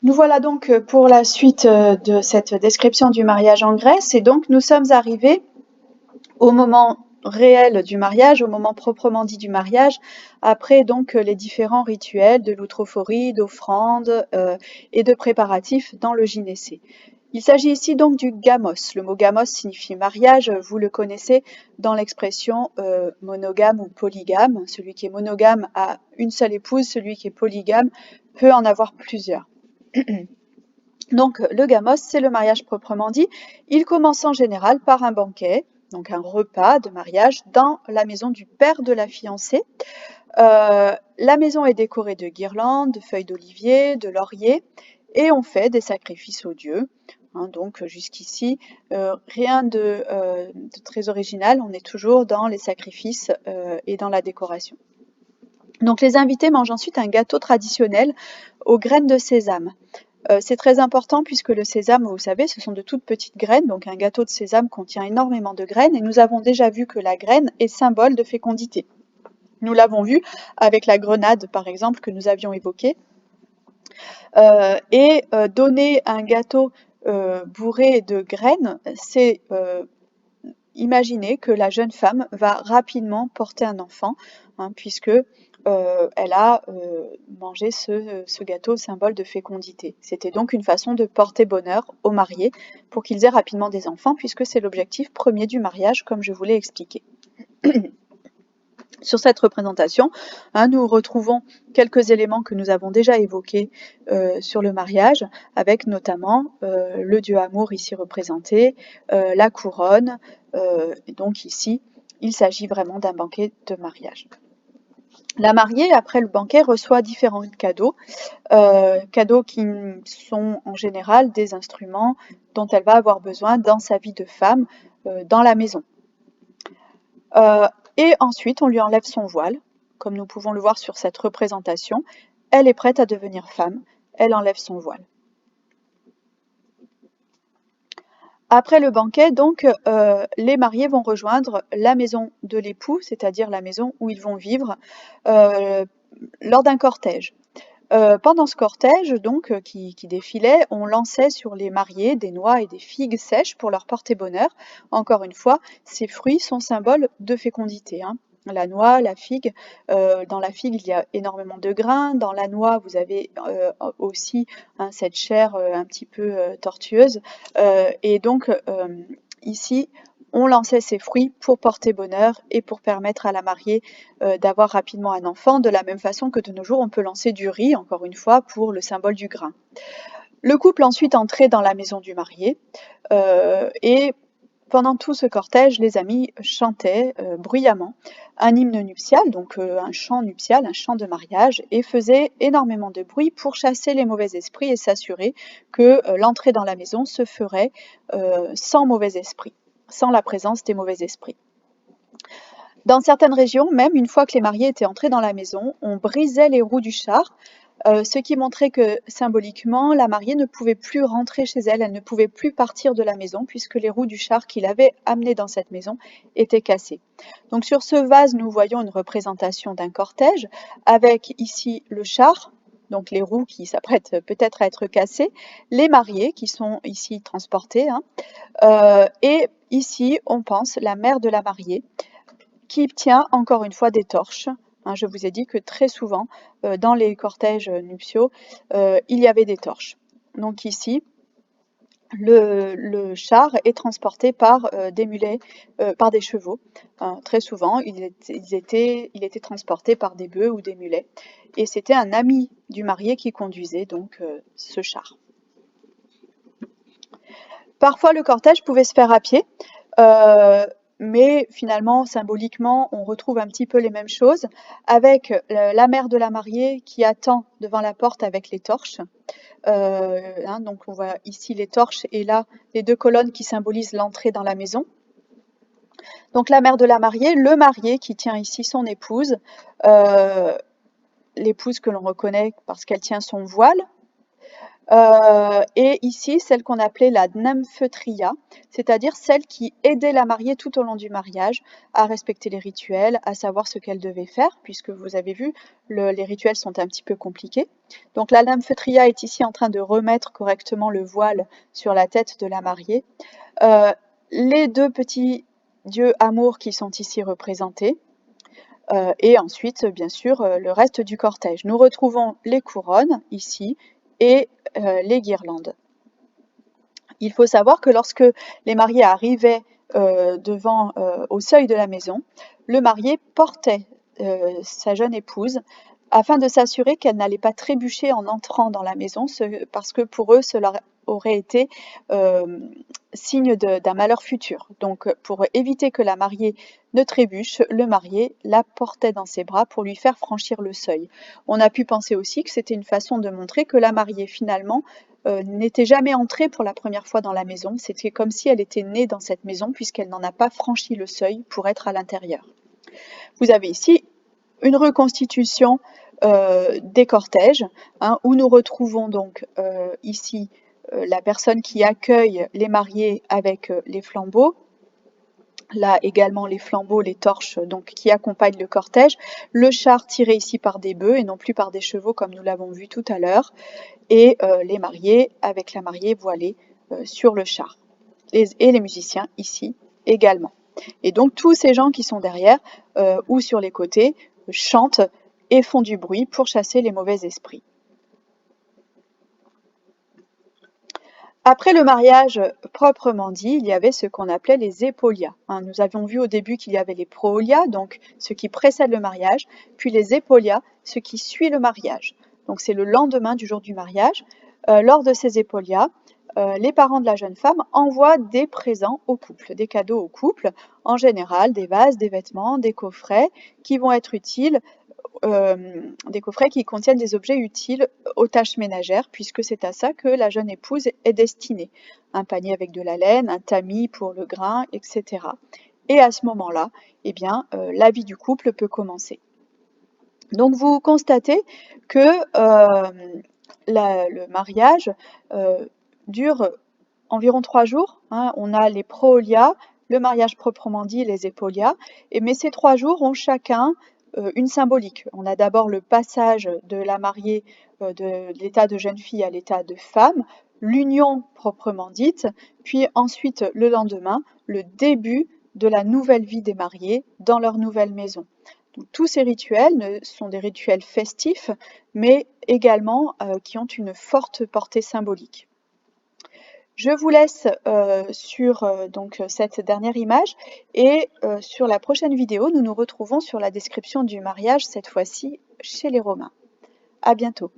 Nous voilà donc pour la suite de cette description du mariage en Grèce et donc nous sommes arrivés au moment réel du mariage, au moment proprement dit du mariage, après donc les différents rituels de l'outrophorie, d'offrande et de préparatifs dans le gynécée. Il s'agit ici donc du gamos. Le mot gamos signifie mariage, vous le connaissez dans l'expression monogame ou polygame. Celui qui est monogame a une seule épouse, celui qui est polygame peut en avoir plusieurs. Donc le gamos, c'est le mariage proprement dit. Il commence en général par un banquet, donc un repas de mariage dans la maison du père de la fiancée. La maison est décorée de guirlandes, de feuilles d'olivier, de laurier, et on fait des sacrifices aux dieux. Donc jusqu'ici, rien de très original, on est toujours dans les sacrifices et dans la décoration. Donc les invités mangent ensuite un gâteau traditionnel aux graines de sésame. C'est très important puisque le sésame, vous savez, ce sont de toutes petites graines, donc un gâteau de sésame contient énormément de graines et nous avons déjà vu que la graine est symbole de fécondité. Nous l'avons vu avec la grenade, par exemple, que nous avions évoquée. Donner un gâteau bourré de graines, c'est imaginer que la jeune femme va rapidement porter un enfant, puisque elle a mangé ce gâteau symbole de fécondité. C'était donc une façon de porter bonheur aux mariés pour qu'ils aient rapidement des enfants, puisque c'est l'objectif premier du mariage, comme je vous l'ai expliqué. Sur cette représentation, nous retrouvons quelques éléments que nous avons déjà évoqués sur le mariage, avec notamment le dieu amour ici représenté, la couronne, et donc ici, il s'agit vraiment d'un banquet de mariage. La mariée, après le banquet, reçoit différents cadeaux, cadeaux qui sont en général des instruments dont elle va avoir besoin dans sa vie de femme dans la maison. Et ensuite, on lui enlève son voile, comme nous pouvons le voir sur cette représentation. Elle est prête à devenir femme, elle enlève son voile. Après le banquet, donc, les mariés vont rejoindre la maison de l'époux, c'est-à-dire la maison où ils vont vivre, lors d'un cortège. Pendant ce cortège, donc, qui défilait, on lançait sur les mariés des noix et des figues sèches pour leur porter bonheur. Encore une fois, ces fruits sont symboles de fécondité. La noix, la figue, dans la figue, il y a énormément de grains. Dans la noix, vous avez aussi cette chair un petit peu tortueuse. Et donc, ici, on lançait ces fruits pour porter bonheur et pour permettre à la mariée d'avoir rapidement un enfant, de la même façon que de nos jours, on peut lancer du riz, encore une fois, pour le symbole du grain. Le couple ensuite entrait dans la maison du marié et pendant tout ce cortège, les amis chantaient bruyamment un hymne nuptial, donc un chant nuptial, un chant de mariage, et faisaient énormément de bruit pour chasser les mauvais esprits et s'assurer que l'entrée dans la maison se ferait sans mauvais esprits, sans la présence des mauvais esprits. Dans certaines régions, même une fois que les mariés étaient entrés dans la maison, on brisait les roues du char, ce qui montrait que symboliquement, la mariée ne pouvait plus rentrer chez elle, elle ne pouvait plus partir de la maison puisque les roues du char qui l'avaient amenée dans cette maison étaient cassées. Donc sur ce vase, nous voyons une représentation d'un cortège avec ici le char, donc les roues qui s'apprêtent peut-être à être cassées, les mariés qui sont ici transportés, et ici on pense la mère de la mariée qui tient encore une fois des torches. Je vous ai dit que très souvent, dans les cortèges nuptiaux, il y avait des torches. Donc ici, le char est transporté par des mulets, par des chevaux. Très souvent, il était transporté par des bœufs ou des mulets. Et c'était un ami du marié qui conduisait donc ce char. Parfois, le cortège pouvait se faire à pied. Mais finalement, symboliquement, on retrouve un petit peu les mêmes choses, avec la mère de la mariée qui attend devant la porte avec les torches. Donc on voit ici les torches et là les deux colonnes qui symbolisent l'entrée dans la maison. Donc la mère de la mariée, le marié qui tient ici son épouse, l'épouse que l'on reconnaît parce qu'elle tient son voile. Et ici, celle qu'on appelait la nymphetria, c'est-à-dire celle qui aidait la mariée tout au long du mariage à respecter les rituels, à savoir ce qu'elle devait faire, puisque vous avez vu, les rituels sont un petit peu compliqués. Donc la nymphetria est ici en train de remettre correctement le voile sur la tête de la mariée. Les deux petits dieux amours qui sont ici représentés. Et ensuite, bien sûr, le reste du cortège. Nous retrouvons les couronnes ici et les guirlandes. Il faut savoir que lorsque les mariés arrivaient au seuil de la maison, le marié portait sa jeune épouse afin de s'assurer qu'elle n'allait pas trébucher en entrant dans la maison, parce que pour eux, cela aurait été signe d'un malheur futur. Donc, pour éviter que la mariée ne trébuche, le marié la portait dans ses bras pour lui faire franchir le seuil. On a pu penser aussi que c'était une façon de montrer que la mariée, finalement, n'était jamais entrée pour la première fois dans la maison. C'était comme si elle était née dans cette maison, puisqu'elle n'en a pas franchi le seuil pour être à l'intérieur. Vous avez ici une reconstitution des cortèges, hein, où nous retrouvons donc ici la personne qui accueille les mariés avec les flambeaux. Là également les flambeaux, les torches donc, qui accompagnent le cortège, le char tiré ici par des bœufs et non plus par des chevaux comme nous l'avons vu tout à l'heure, et les mariés avec la mariée voilée sur le char, et les musiciens ici également. Et donc tous ces gens qui sont derrière ou sur les côtés chantent et font du bruit pour chasser les mauvais esprits. Après le mariage proprement dit, il y avait ce qu'on appelait les épaulias. Hein, nous avions vu au début qu'il y avait les proolias, donc ce qui précède le mariage, puis les épaulias, ce qui suit le mariage. Donc c'est le lendemain du jour du mariage. Lors de ces épaulias, les parents de la jeune femme envoient des présents au couple, des cadeaux au couple, en général des vases, des vêtements, des coffrets qui vont être utiles, des coffrets qui contiennent des objets utiles aux tâches ménagères, puisque c'est à ça que la jeune épouse est destinée. Un panier avec de la laine, un tamis pour le grain, etc. Et à ce moment-là, eh bien, la vie du couple peut commencer. Donc vous constatez que le mariage dure environ 3 jours. Hein. On a les proolias, le mariage proprement dit, les épaulias, mais ces 3 jours ont chacun une symbolique. On a d'abord le passage de la mariée de l'état de jeune fille à l'état de femme, l'union proprement dite, puis ensuite le lendemain, le début de la nouvelle vie des mariés dans leur nouvelle maison. Donc, tous ces rituels sont des rituels festifs, mais également qui ont une forte portée symbolique. Je vous laisse sur donc, cette dernière image et sur la prochaine vidéo, nous nous retrouvons sur la description du mariage, cette fois-ci chez les Romains. À bientôt.